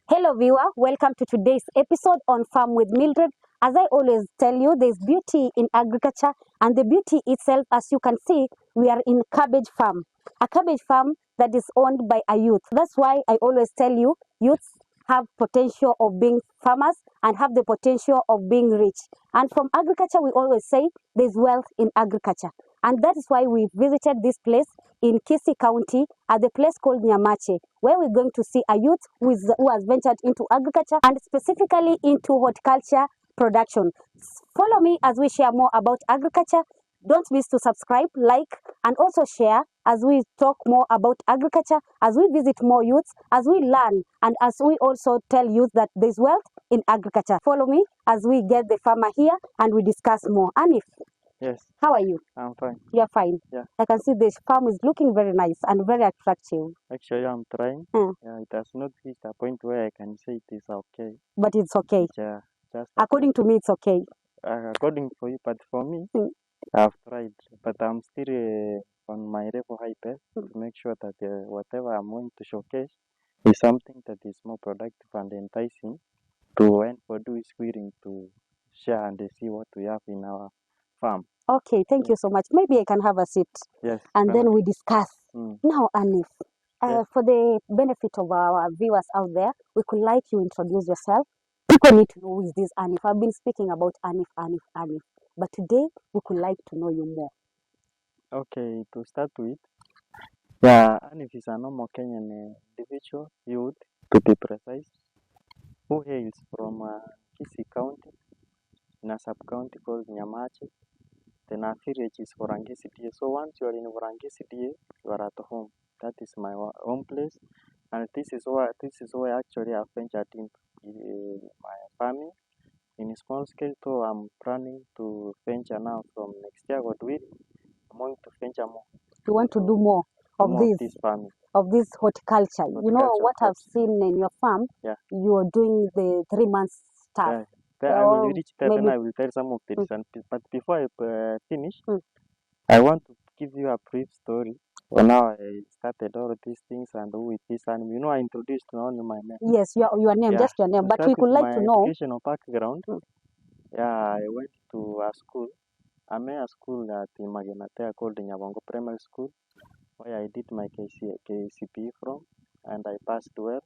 Hello, viewer. Welcome to today's episode on Farm with Mildred. As I always tell you, there's beauty in agriculture, and the beauty itself, as you can see, we are in cabbage farm, a cabbage farm that is owned by a youth. That's why I always tell you, youths have potential of being farmers and have the potential of being rich. And from agriculture, we always say there's wealth in agriculture. And that is why we visited this place in Kisii County at the place called Nyamache, where we're going to see a youth who has ventured into agriculture and specifically into horticulture production. Follow me as we share more about agriculture. Don't miss to subscribe, like, and also share as we talk more about agriculture, as we visit more youths, as we learn, and as we also tell youth that there's wealth in agriculture. Follow me as we get the farmer here and we discuss more. Aniph, Yes, how are you? I'm fine. You're fine. Yeah. I can see this farm is looking very nice and very attractive. Actually, I'm trying. Hmm. Yeah, it has not reached a point where I can say it is okay. But it's okay. Yeah, just According to me, it's okay. according for you, but for me, Hmm. I've tried, but I'm still on my level high pace to make sure that whatever I'm going to showcase is something that is more productive and enticing to anybody who is willing to share and see what we have in our farm. Okay, thank you so much. Maybe I can have a seat Yes. and then we discuss. Mm. Now, Aniph, Yes. for the benefit of our viewers out there, we could like you introduce yourself. People need to know who is this Aniph. I've been speaking about Aniph. But today, we could like to know you more. Okay, to start with. Yeah, Aniph is a normal Kenyan individual, youth, to be precise, who hails from Kisii County, in a sub-county called Nyamache. Then our village is Vorangisi DA. So once you are in Vorangisi DA, you are at home. That is my home place, and this is where actually I've ventured into my farming in a small scale. So I'm planning to venture now from next year. God willing, I'm going to venture more. You want to do more of This farming. Of this horticulture. You know Horticulture what I've crops. seen in your farm? Yeah. You are doing the 3 months stuff. Yeah. Then I will Or reach there, then maybe- I will tell some of the reasons. But before I finish, Mm. I want to give you a brief story on how I started all of these things and who it is. And you know, I introduced only my name. Yes, your name, Yeah. just your name. To But start we with could like my to know. educational background. Mm. Yeah, I went to a school. I'm in a school at Maganatea called Nyabongo Primary School, where I did my KCPE from, and I passed well.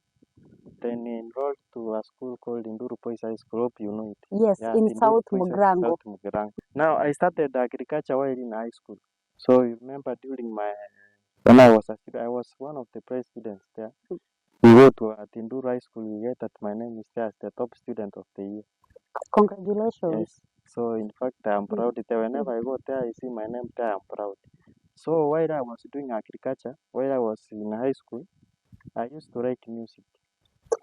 Then enrolled to a school called Induru Boys High School. Hope you know it. Yes, Yeah, in Induru South Boys Mugrango. South Mugrango. Now I started agriculture while in high school. So you remember during when I was a student, I was one of the best students there. We go to at Induru High School. We get that my name is there as the top student of the year. Congratulations. Yes. So in fact, I'm proud there. Whenever I go there, I see my name there. I'm proud. So while I was doing agriculture, while I was in high school, I used to write music.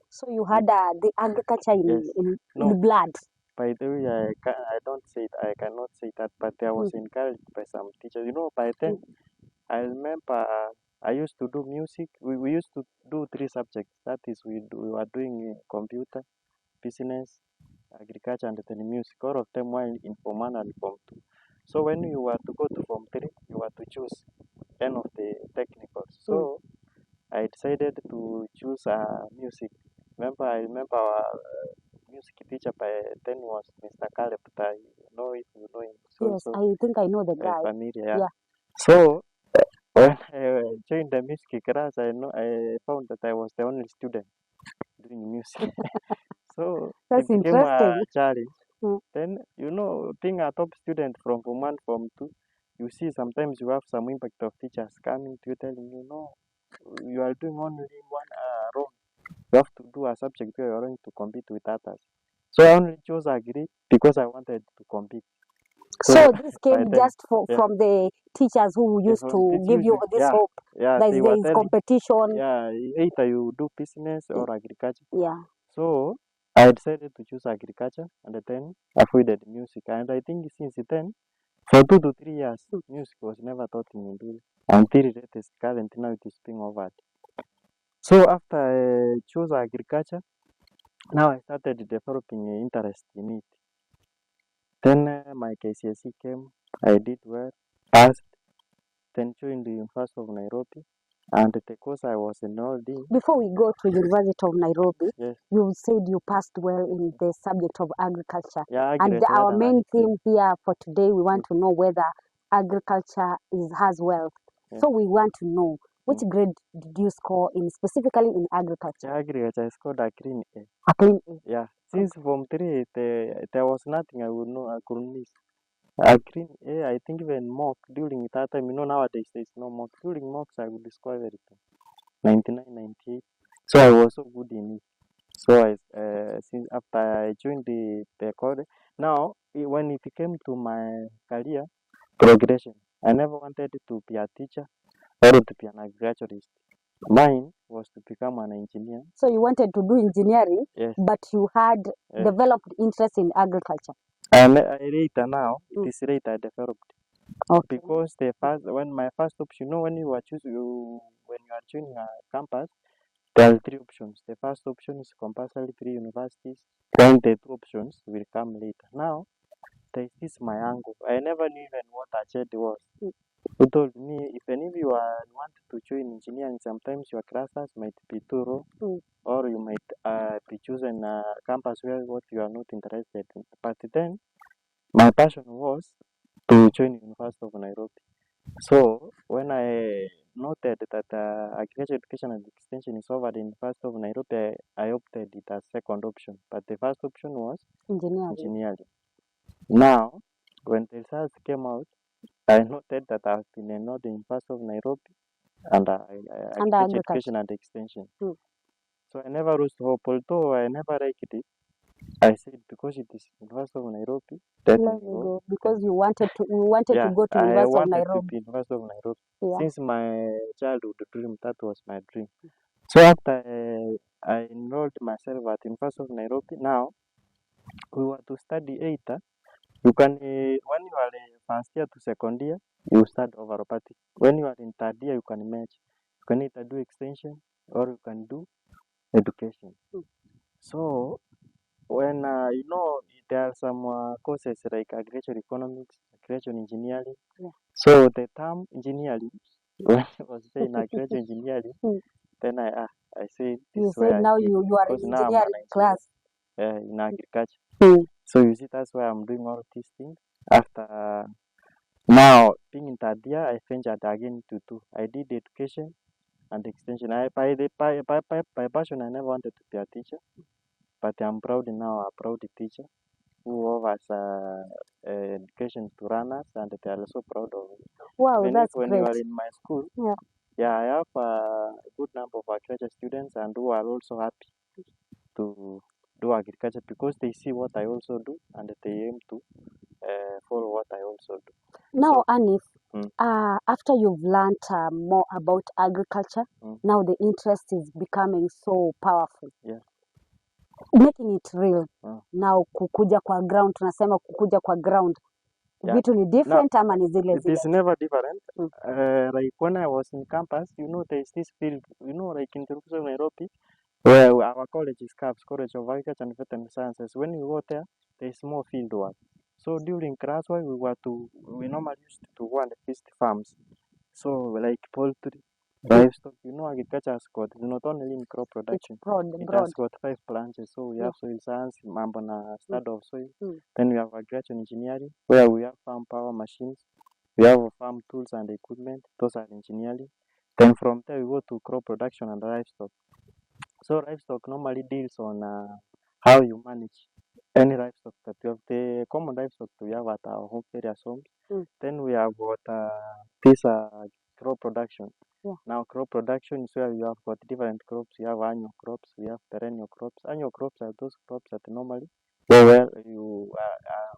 So you had the agriculture Yes. in blood. By the way, I don't say it, I cannot say that, but I was encouraged by some teachers. You know, by then, I remember I used to do music. We used to do 3 subjects. That is, we were doing computer, business, agriculture, and then music. All of them were in Form 1 and Form 2. So when you were to go to Form 3, you were to choose any of the technicals. So I decided to choose music. I remember our music teacher by then was Mr. Caleb. I know if you know him. Yes, I think I know the guy. Familiar, yeah. Yeah. So when I joined the music class, I found that I was the only student doing music. So That's it became a interesting. challenge. Mm. Then being a top student from Form 1, Form 2, you see sometimes you have some impact of teachers coming to you telling you, no, you are doing only one wrong. You have to do a subject where you are going to compete with others. So I only chose Agri because I wanted to compete. So this came then, just from the teachers who used to give you this hope. Yeah, There they is were telling, competition. yeah, either you do business or agriculture. Yeah. So I decided to choose agriculture and then avoided music. And I think since then, for 2 to 3 years, music was never taught in Induru until it is current now it is being offered. So after I chose agriculture, now I started developing an interest in it. Then my KCSE came, I did well, passed, then joined the University of Nairobi. And the course I was enrolled in, Before we go to University of Nairobi, yes, you said you passed well in the subject of agriculture. yeah, I And graduated our an main agriculture. theme here for today, we want to know whether agriculture has wealth. Yeah. So we want to know which Mm. grade did you score in, specifically in agriculture? Yeah, agriculture, I scored a green A. A clean A. Yeah, since Form 3, there was nothing I would know I couldn't miss. A green A, I think even mock during that time, nowadays there is no mock. During mocks, I would score everything. 99, 98. So I was so good in it. So since after I joined the college, now when it came to my career progression, I never wanted to be a teacher or to be an agriculturist. Mine was to become an engineer. So you wanted to do engineering, Yes. but you had developed interest in agriculture. And later now, it is later developed. Okay. Because when my first option, when you are when you are joining a campus, there are three options. The first option is compulsory 3 universities. Then the two options will come later. Now, this is my angle. I never knew even what a child was. Who told me, even if you want to join engineering, sometimes your classes might be too low, or you might be choosing a campus where what you are not interested in. But then, my passion was to join University of Nairobi. So when I noted that agriculture education and extension is over the University of Nairobi, I opted it as second option. But the first option was engineering. Now, when the results came out, I noted that I've been enrolled in University of Nairobi and agriculture education and extension. So I never lost hope, although I never liked it. I said because it is University of Nairobi, let me go. Because you wanted to go to I University of wanted to Nairobi. be University of Nairobi. Yeah. Since my childhood dream, that was my dream. So after I enrolled myself at University of Nairobi, now we were to study either. You can, when you are first year to second year, you start overopathic. When you are in third year, you can merge. You can either do extension or you can do education. So when there are some courses like agricultural economics, agricultural engineering. So the term engineering, when I was saying agricultural engineering, then I said this You where said now I you are in because now I'm engineering class. in agriculture. So you see that's why I'm doing all these things. After now being in third year, I ventured again to do. I did education and extension. By passion, I never wanted to be a teacher, but I'm proud now, a proud teacher who offers education to runners, and they are also proud of it. Wow, Even that's when great. you are in my school, I have a good number of agriculture students and who are also happy to do agriculture because they see what I also do and they aim to follow what I also do. Now, Aniph, after you've learned more about agriculture, now the interest is becoming so powerful. Yeah. Making it real. Now kukuja kwa ground, tunasema kukuja kwa ground. Vitu ni different ama ni zile zile? It is never different. Like when I was in campus, there is this field, like in the University of Nairobi, where our college is CAPS, College of Agriculture and Veterinary Sciences. When you go there is more field work. So during class work, we normally used to go and visit farms. So like poultry, livestock, agriculture has got, not only in crop production, it has got 5 branches. So we have soil science, mambo na study of soil. Then we have agriculture engineering, where we have farm power machines. We have farm tools and equipment. Those are engineering. Then from there, we go to crop production and livestock. So livestock normally deals on how you manage any livestock that you have. The common livestock we have at our home various homes. Then we have got this crop production. Now crop production is where you have got different crops. You have annual crops, we have perennial crops. Annual crops are those crops that normally you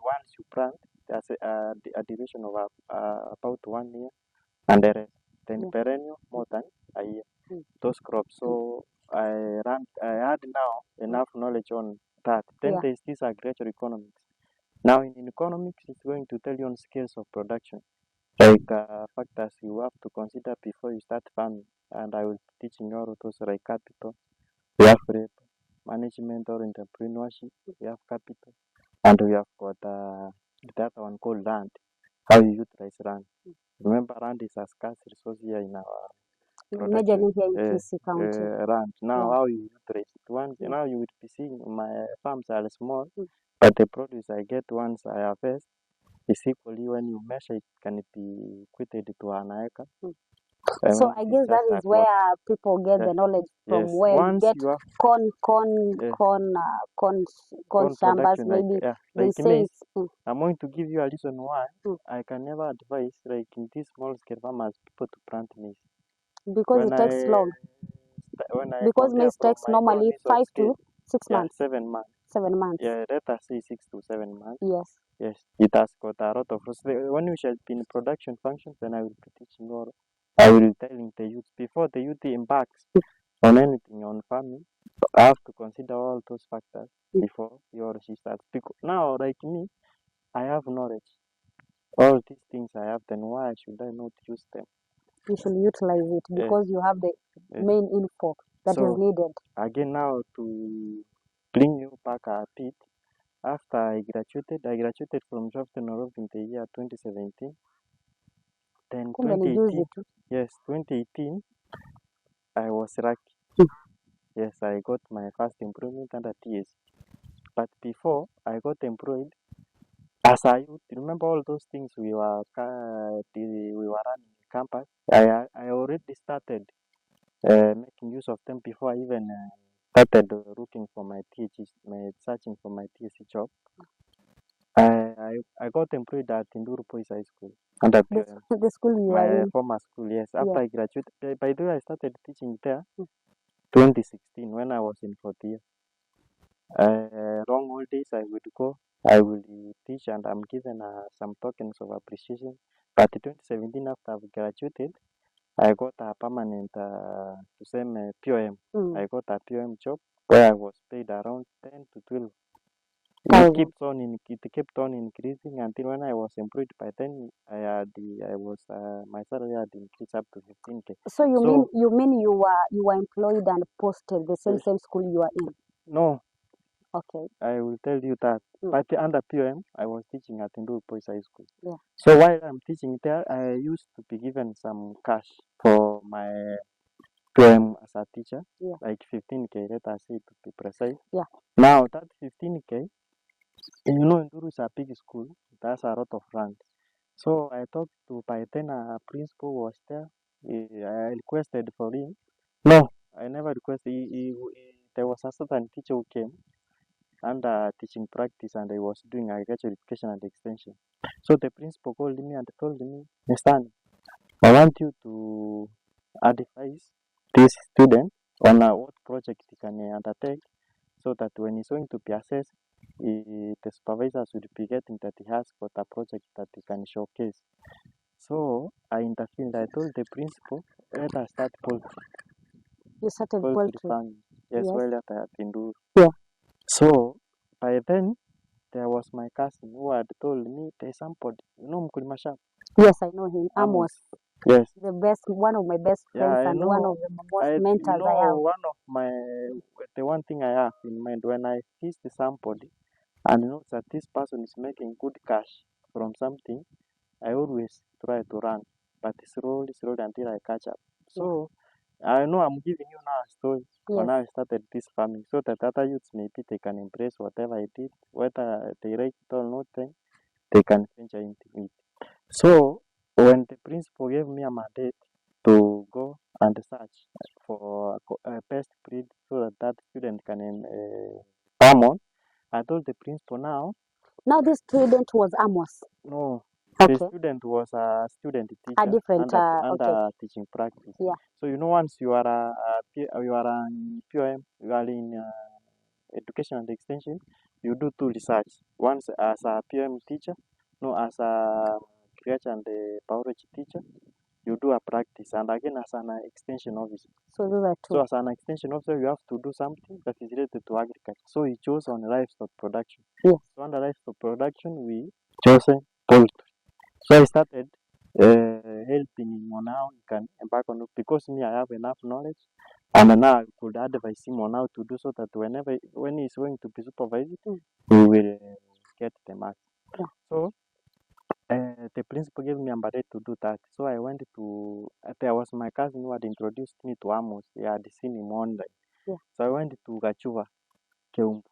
once you plant, there's a duration of about 1 year, and the rest. Then perennial more than a year. Those crops. So I had now enough knowledge on that. Then there's this agricultural economics. Now in economics, it's going to tell you on scales of production, like factors you have to consider before you start farming. And I will be teaching you all those like capital. We have labor, management or entrepreneurship. We have capital, and we have got the other one called land. How you utilize land. Remember, land is a scarce resource here in our Majorly here in Kisii County. ranch. Now, Yeah. how you utilize it? Once now you will be seeing my farms are small, but the produce I get once I harvest is equally when you measure it can it be equated to an acre. So When I it is guess that just is a quarter. where people get the knowledge from, Yes. where you Once get you have corn corn shambas, production, maybe they like say maize, it's I'm going to give you a reason why mm, I can never advise like in these small scale farmers people to plant maize. because When it takes long. when I Because compare maize from takes my own normally resource 5 scale, to 6 months. 7 months. 7 months. Yeah, let us say 6 to 7 months. Yes. Yes, it has got a lot of when we shall be in production functions, then I will be teaching or I will be telling the youth before the youth embarks on anything on farming, I have to consider all those factors before he or she starts. Because now, like me, I have knowledge. All these things I have, then why should I not use them? You should utilize it Yes, because you have the yes. main info that is So needed. again now to bring you back at it, after I graduated from Shofton in the year 2017. Then Kumbe ni juzi 2018, tu. yes, 2018, I was lucky. Yes, I got my first employment under TSC. But before I got employed, as a youth, remember all those things we were running in campus. I already started making use of them before I even started looking for searching for my TSC job. I got employed at Induru Boys High School under POM. The school you are My in. former school, yes. After Yeah. I graduated, by the way, I started teaching there 2016 when I was in fourth year. Long holidays I would go, I will teach, and I'm given some tokens of appreciation. But 2017, after I've graduated, I got a permanent POM. I got a POM job where I was paid around 10 to 12. It kept on increasing until when I was employed. By then, my salary had increased up to 15K. So you mean you were employed and posted the same school you are in? No, Okay. I will tell you that. But under POM, I was teaching at Induru Boys High School. Yeah. So while I'm teaching there, I used to be given some cash for my POM as a teacher, like 15K, let us say to be precise. Yeah. Now that 15K, Induru is a big school. It has a lot of ranks. So I talked to, by then a principal was there. I requested for him. No, I never requested. There was a certain teacher who came under teaching practice and I was doing agriculture education and extension. So the principal called me and told me, Mr. Aniph, I want you to advise this student on what project he can undertake so that when he's going to be assessed, the supervisors will be getting that he has got a project that he can showcase. So I intervened. I told the principal, let us start poultry. You started poultry farming. Yes, well at Induru. Yeah. So by then, there was my cousin who had told me there's somebody, Mkulima Sharp. Yes, I know him. Amos. Yes. One of my best friends and one of the most mentors I have. The one thing I have in mind when I see somebody and know that this person is making good cash from something, I always try to run, but slowly until I catch up. So I know I'm giving you now a story on how I started this farming so that other youths maybe they can embrace whatever I did, whether they like it or not, then they can venture into it. So when the principal gave me a mandate to go and search for a best breed so that student can farm on, I told the principal now. Now this student was Amos. No. Okay. The student was a student teacher A different under teaching practice. Yeah. So once you are in POM, you are in education and extension, you do two research. Once as a POM teacher, as a agriculture and biology teacher, you do a practice, and again as an extension officer. So those are two. So as an extension officer, you have to do something that is related to agriculture. So he chose on livestock production. Yeah. So under livestock production, we chose poultry. So I started helping him on how he can embark on it because me, I have enough knowledge, and now I could advise him on how to do so that when he's going to be supervised, we will get the mark. Yeah. So The principal gave me a mandate to do that. So I went to, there was my cousin who had introduced me to Amos. He had seen him online. Yeah. So I went to Gachuva, Keumbu.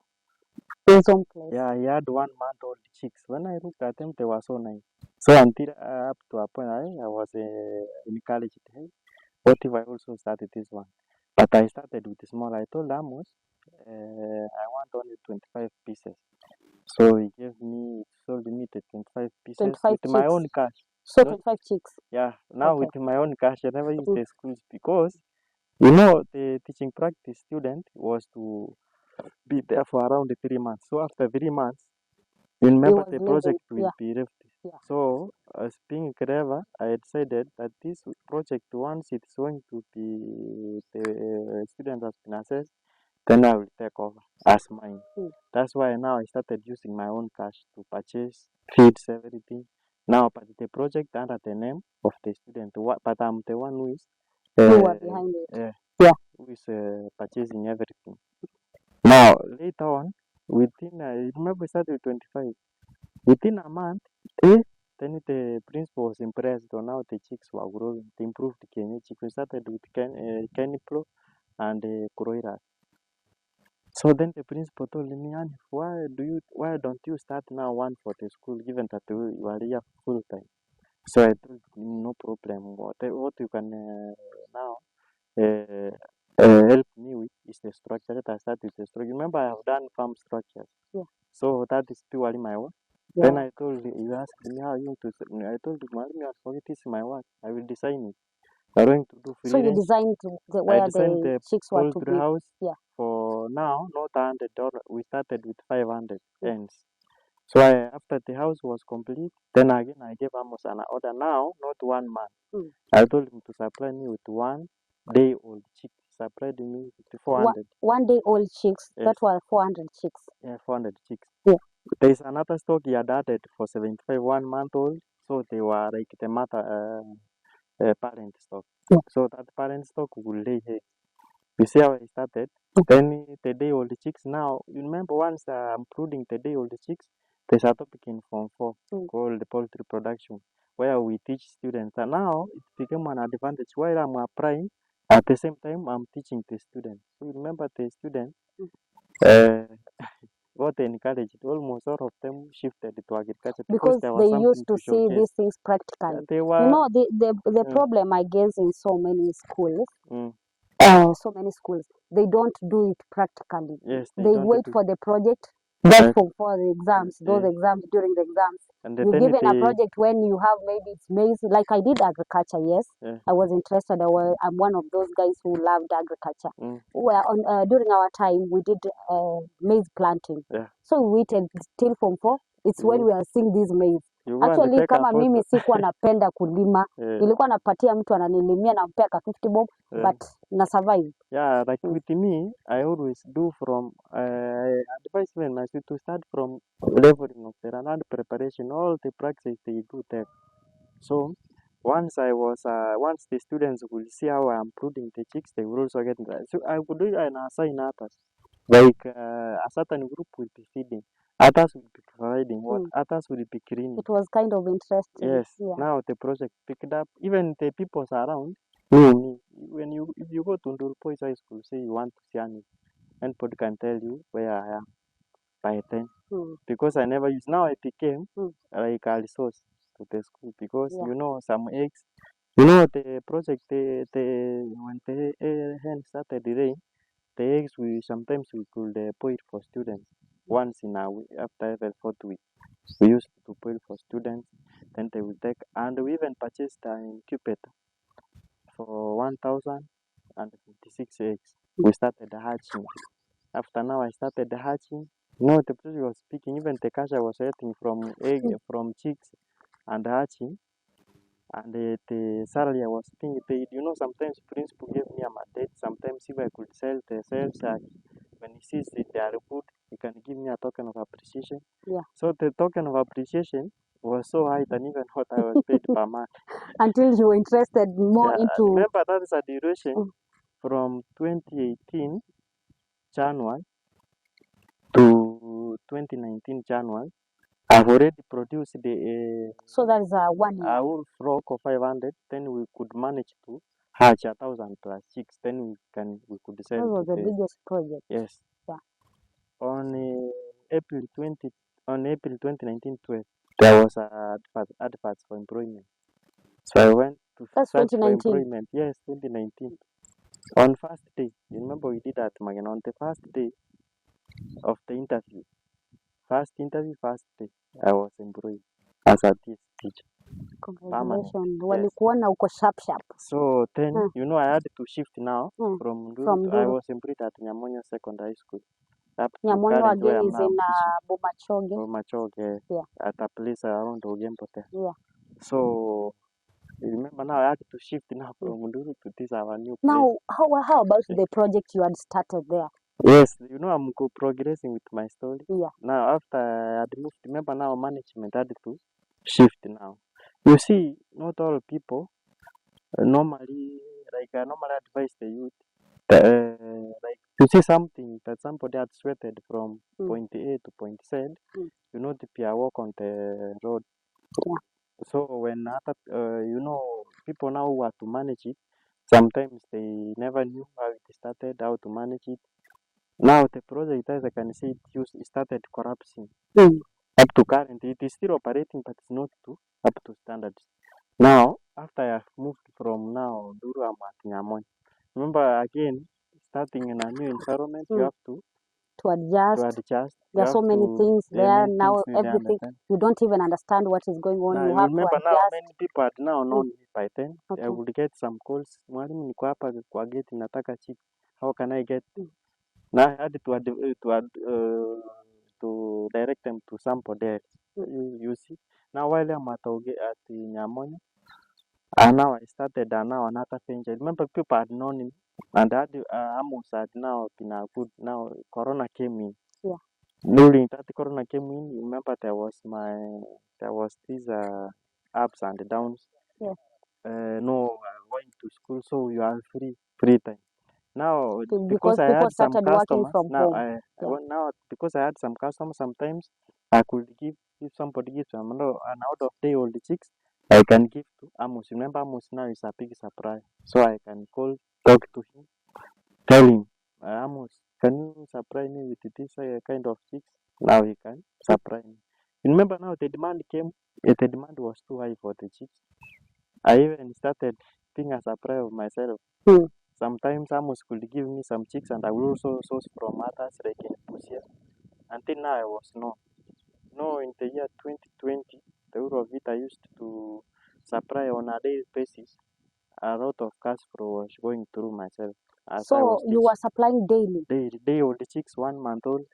His own place. Yeah, he had 1 month old chicks. When I looked at them, they were so nice. So until up to a point, I was encouraged, hey, what if I also started this one? But I started with small. I told Amos, I want only 25 pieces. So he sold me the 25 pieces 25 with my chicks. own cash. So Not, 25 chicks. yeah, now Okay. with my own cash, I never used the schools because, you know, the teaching practice student was to be there for around 3 months. So after 3 months, you remember was the leaving. project will Yeah. be left. Yeah. So as being clever, I decided that this project, once it's going to be, the student has been assessed, then I will take over as mine. That's why now I started using my own cash to purchase feeds, everything. Now, but the project under the name of the student, but I'm the one who is You were behind it. who is purchasing everything. Now, later on, within, I remember we started with 25. Within a month, then the principal was impressed on how the chicks were growing. They improved the Kenya chick. We started with Caniplo and Kuroiras. So then the principal told me, Aniph, why don't you start now one for the school, given that you are here full time? So I told him, no problem. What you can now help me with is the structure. Let us start with the structure. Remember, I have done farm structures. Yeah. So that is purely my work. Yeah. Then I told you asked me how you to. I told him, I forget this is my work. I will design it. I'm going to do free So you range. designed where the chicks were to poultry be. house. Yeah. For now, not $100. We started with 500 ends. So after the house was complete, then again I gave Amos an order. Now, not 1 month. I told him to supply me with 1 day old chick. Supplied me with 400. 1 day old chicks. Yes. That were 400 chicks. Yeah, 400 chicks. Yeah. There is another stock he had added for 75 1 month old. So they were like the mother parent stock. Yeah. So that parent stock will lay eggs. You see how I started? Then the day old chicks. Now, you remember once I'm including the day old chicks, there's a topic in Form 4 called the poultry production, where we teach students. And now it became an advantage while I'm applying. At the same time, I'm teaching the students. So you remember the students got encouraged. Almost all of them shifted to agriculture because there was they something used to see showcase. these things practically. Yeah, they were. You know, the problem I guess in so many schools, they don't do it practically. Yes, they don't wait do. for the project, Yes. for the exams, those exams during the exams. And You're then given a project when you have maybe it's maize, like I did agriculture, yes. Yeah. I was interested. I'm one of those guys who loved agriculture. Well, during our time, we did maize planting. Yeah. So we waited till Form 4. It's when we are seeing these maize. You go and Actually, take a kama mimi photo. sikuwa napenda kulima, nilikuwa napatia mtu ananilimia nampea ka 50 bob, but na survive. Yeah, like with me, I always do from, I advise when my students to start from leveling of the land preparation, all the practice they do there. So once the students will see how I'm pruning the chicks, they will also get that. So I would do and assign others. Like a certain group will be feeding, others will be providing what, others will be cleaning. It was kind of interesting. Yes. Yeah. Now the project picked up. Even the people around knew me. If you go to Ndurpois High School, say you want to see Aniph, anybody can tell you where I am by then. Because I never used. Now I became like a resource to the school because you know some eggs. You know the project. When the hen started the rain, the eggs we sometimes we could boil for students once in a week after every 4th week. We used to boil for students, then they will take, and we even purchased an incubator for 1,056 eggs. We started the hatching. After now, I started the hatching. No, the person was speaking, even the cash I was getting from from chicks and hatching, and the salary I was being paid. You know, sometimes principal gave me a mandate. Sometimes if I could sell the sales when he sees that they are good, he can give me a token of appreciation. Yeah. So the token of appreciation was so high than even what I was paid per month. Until you were interested more into. Remember, that is a duration from 2018 January to 2019 January. I've already produced the So that is 1 year. a whole flock of 500. Then we could manage to hatch 1,000 plus chicks. Then we could That sell was to the the biggest project. yes. Yeah. On April 20 on April 2019 12, there was a adverts for employment. So I went to That's search for 2019. employment. Yes, 2019. On first day, you remember we did that again on the first day of the interview. First day, I was employed as a teacher. Permanent. Congratulations. Yes. Walikuona uko sharp. So then, I had to shift now Mm. from Duru. From I Duru. was employed at Nyamonyo Secondary School. Up to Nyamonyo current where again I'm is now in teaching. Bomachoge. Machoge, Yeah. at a place around Ogempo there. Yeah. So you remember now I had to shift now from Duru to this our new place. Now, how about the project you had started there? Yes, I'm progressing with my story. Yeah. Now after I had moved, remember now management had to shift now. You see, not all people normally, like I normally advise the youth, like to see something that somebody had sweated from point A to point Z, the peer walk on the road. Yeah. So when other, people now who are to manage it, sometimes they never knew how it started, how to manage it. Now the project, as I can see, it started corrupting. Up to current, it is still operating, but it's not up to standards. Now, after I have moved from now Duru, I'm at Nyamonyo. Remember again, starting in a new environment, you have to adjust. There are so many things there now. Everything you don't even understand what is going on. Now, You have remember to now adjust. many people had now known me by then. Okay. I would get some calls. Mwalimu niko hapa kwa gate nataka chick. How can I get? Now I had to direct them to somebody else. You see. Now while I'm at Nyamonyo, and now I started now another venture. Remember people had known him and had Amos had now been a good. Now Corona came in. Yeah. During that Corona came in, remember there was these ups and downs. Yeah. No going to school, so you are free time. Now Because I people had some started working customers. from Now home. now because I had some customers, sometimes I could give if somebody gives an out of day old chicks, I can give to Amos. Remember Amos now is a big surprise, so I can talk to him, tell him, Amos, can you supply me with this kind of chicks? Now he can supply me. Remember now the demand came. The demand was too high for the chicks. I even started being a supplier of myself. Sometimes Amos could give me some chicks and I will also source from others like in Busia. Until now I was known. No, in the year 2020, the whole of it I used to supply on a daily basis. A lot of cash flow was going through myself. As I was So you were supplying daily. day old chicks, 1 month old.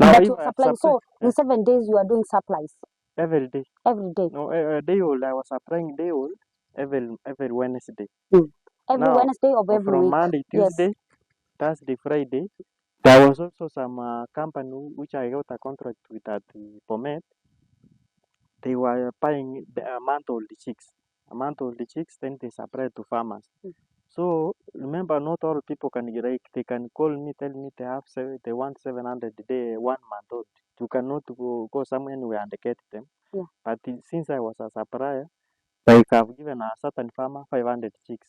Now Now but if you're I have supplying. So supply in 7 days you are doing supplies every day. every day. No, day old I was supplying day old every Wednesday. Every Now, Wednesday of every from week. Monday, Yes. Tuesday, Thursday, Friday, there was also some company which I got a contract with at the Pomet. They were buying a month-old chicks. A month-old chicks, then they supply to farmers. So remember, not all people can they can call me, tell me they want 700 a day, 1 month old. You cannot go somewhere anywhere and get them. Yeah. But since I was a supplier, like I've given a certain farmer 500 chicks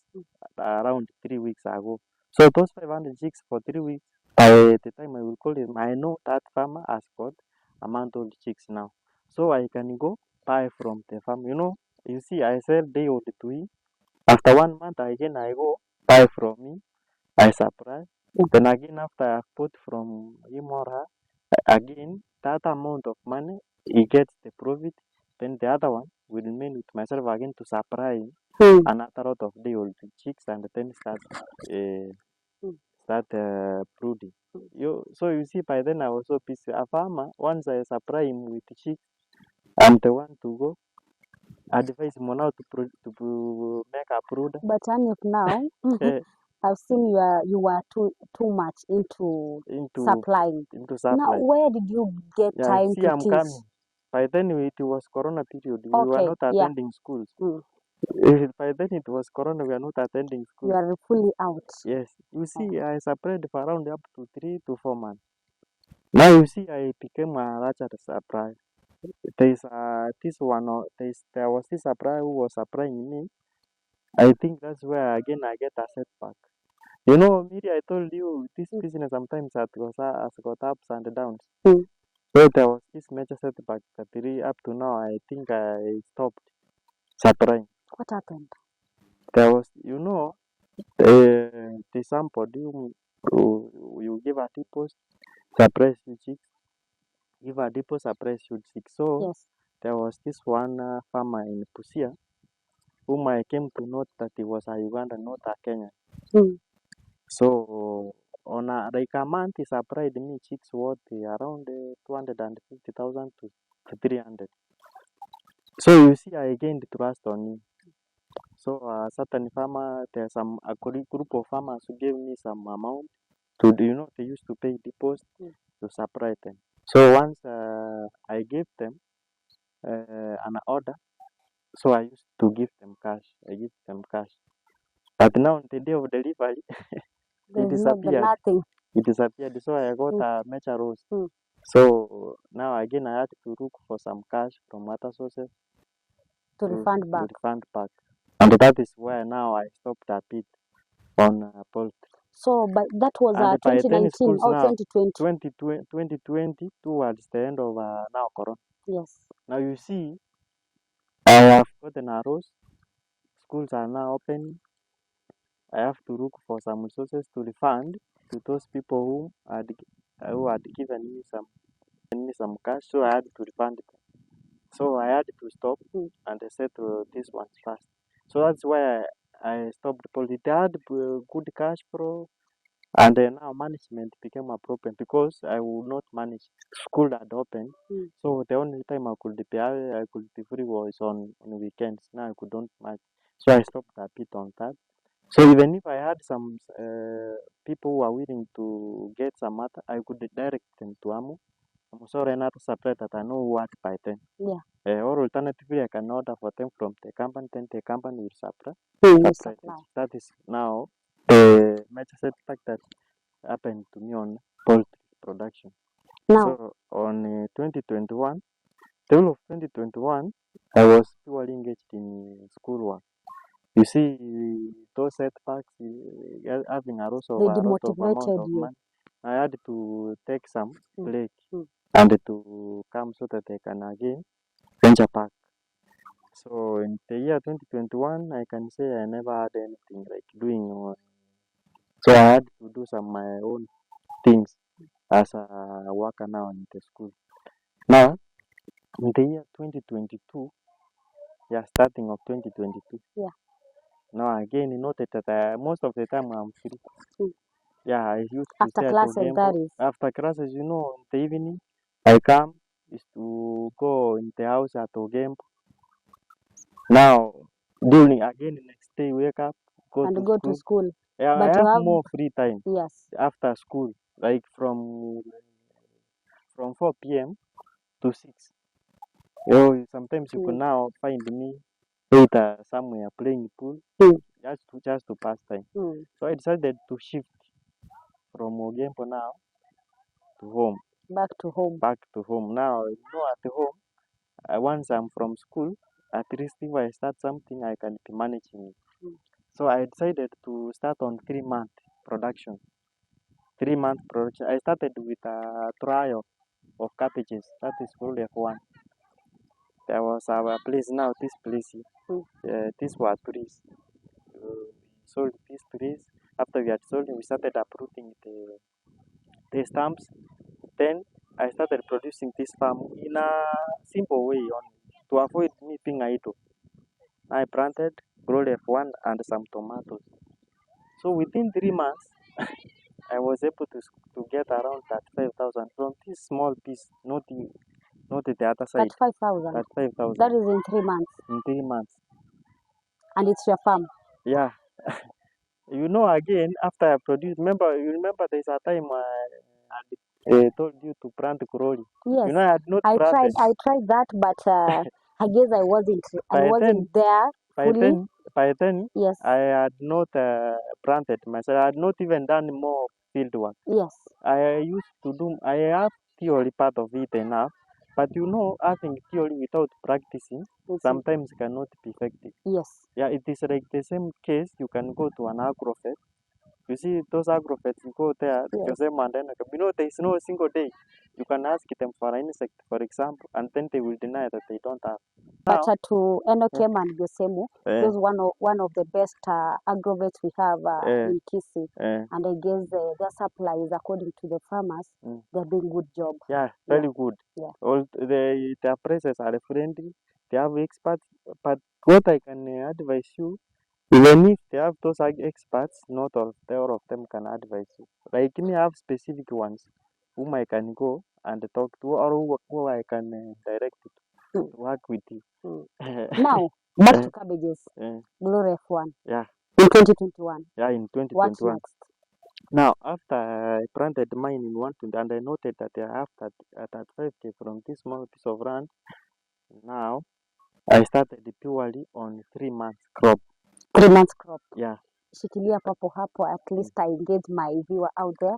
around 3 weeks ago. So those 500 chicks for 3 weeks, by the time I will call him, I know that farmer has got a month-old chicks now. So I can go buy from the farm. You see, I sell day old to him. After 1 month, again I go buy from him. I supply. Then again, after I have bought from him or her, again, that amount of money, he gets the profit. Then the other one will remain with myself again to supply another lot of day old chicks and then start brooding. So you see, by then I was so busy. A farmer, once I supply him with chicks, I'm the one to go advise him on how to make a brood. But Aniph, now I've seen you were too much into supplying. Now where did you get time see, to I'm teach? coming. By then it was Corona period. We were not attending schools. By then it was Corona. We are not attending schools. You are fully out. Yes. You see, I supplied for around up to 3 to 4 months. Now you see, I became a larger supplier. There was this supplier who was supplying me. I think that's where again I get a setback. You know, Miri, I told you this business sometimes has got ups and downs. So there was this major setback that really up to now I think I stopped supplying. What happened? There was, you know, the somebody you give a deposit, suppress you chicks, give a deposit, suppress you chicks. So Yes. there was this one farmer in Busia whom I came to note that he was a Ugandan, not a Kenyan. So on like a month, he supplied me chicks worth around 250,000 to 300. So you see, I gained trust on him. So certain farmer, there's a group of farmers who gave me some amount to, they used to pay deposit to supply them. So once I gave them an order, so I used to give them cash. I give them cash. But now on the day of delivery, it There's disappeared. nothing. It disappeared. So I got a major loss. So now again I had to look for some cash from other sources To refund back. And that is where now I stopped a bit on poultry. So that was And by then 2019 schools or now, 2020. 2020 towards the end of now Corona. Yes. Now you see, I have gotten a rose. Schools are now open. I have to look for some resources to refund to those people who had given me some cash. So I had to refund them. So I had to stop and I said to this one first. So that's why I stopped poultry. They had good cash flow, and now management became a problem because I would not manage. School had opened, so the only time I could be free was on weekends. Now I could not manage, so I stopped a bit on that. So even if I had some people who are willing to get some matter, I could direct them to Amu. I'm sorry, another supply that I know what by then. Yeah. Or alternatively, I can order for them from the company, then the company will supply. That is now the major setback that happened to me on poultry production. Now. So on 2021, the whole of 2021, I was purely engaged in schoolwork. You see, those setbacks, having a loss of They a lot of amount demotivated of you. money, I had to take some break and to come so that I can again venture back. So in the year 2021, I can say I never had anything like doing. So I had to do some my own things as a worker now in the school. Now, in the year 2022, starting of 2022. Yeah. Now again, you noted that most of the time I'm free. Yeah, I used to After stay at classes, Ogembo. that is. After classes, in the evening, I come is to go in the house at Ogembo. Now, during again the next day, wake up, go to school. Yeah, But I have more free time. Yes. After school, like from 4 p.m. to 6. Sometimes you could now find me later somewhere playing pool just to pass time. So I decided to shift from Ogembo now to home. Back to home. Now, at home, once I'm from school, at least if I start something, I can be managing it. So I decided to start on 3-month production. 3-month production. I started with a trial of cabbages. That is probably F1. There was our place now, this place here. These were trees. We sold these trees. After we had sold, we started uprooting the stumps. Then I started producing this farm in a simple way to avoid me being idle. I planted grown F1 and some tomatoes. So within 3 months, I was able to get around 35,000 from this small piece, not the other side. 35,000. 35,000. That is in 3 months. In 3 months. And it's your farm. Yeah. Again, after I produced, you remember there's a time I told you to plant Kuroli. Yes. I had not planted. I tried that, but I guess I wasn't there fully. By then, yes. I had not planted myself. I had not even done more field work. Yes. I have theory part of it enough, But you know, having theory without practicing sometimes cannot be effective. Yes. Yeah, it is like the same case. You can go to an agro-vet. You see those agro-vets, you go there, Yes. you know, there is no single day you can ask them for an insect, for example, and then they will deny that they don't have. But Now, to Enokem and Yosemu, those one of the best agrovets we have in Kisii. And I guess their supplies, according to the farmers, they're doing good job. Yeah, very good. Yeah. All their prices are friendly. They have experts, but what I can advise you, even if they have those experts, not all of them can advise you. Like me, I have specific ones whom I can go and talk to, or who I can direct to work with you. Now, back to cabbages. Glory F1. Yeah. In 2021. Yeah, in 2021. What next? Now, after I planted mine in 120, and I noted that I have that 5K from this small piece of land, now I started purely on 3 months crop. 3 months crop. Yeah. Shikilia papo hapo, at least I engage my viewer out there.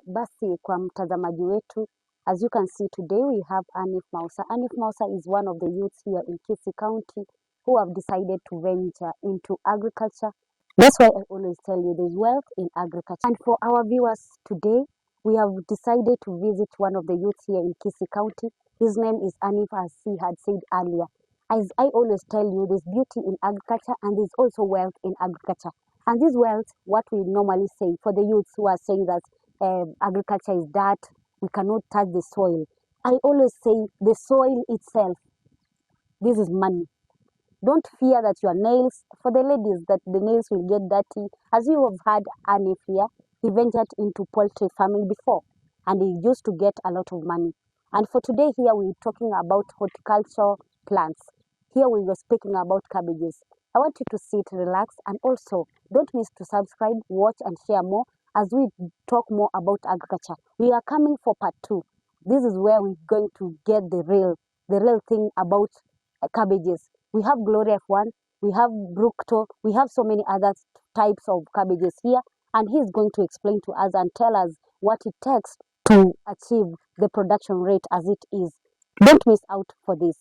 Basi kwa mtazamaji wetu, as you can see today we have Aniph Mausa. Aniph Mausa is one of the youths here in Kisii County who have decided to venture into agriculture. That's why I always tell you there's wealth in agriculture. And for our viewers today, we have decided to visit one of the youths here in Kisii County. His name is Aniph, as he had said earlier. As I always tell you, there's beauty in agriculture and there's also wealth in agriculture. And this wealth, what we normally say for the youths who are saying that agriculture is dirt, we cannot touch the soil. I always say the soil itself, this is money. Don't fear that your nails, for the ladies, that the nails will get dirty. As you have heard Aniph here, he ventured into poultry farming before and he used to get a lot of money. And for today here, we're talking about horticulture plants. Here we were speaking about cabbages. I want you to sit, relax, and also don't miss to subscribe, watch, and share more as we talk more about agriculture. We are coming for part 2. This is where we're going to get the real thing about cabbages. We have Glory F1, we have Brookto, we have so many other types of cabbages here, and he's going to explain to us and tell us what it takes to achieve the production rate as it is. Don't miss out for this.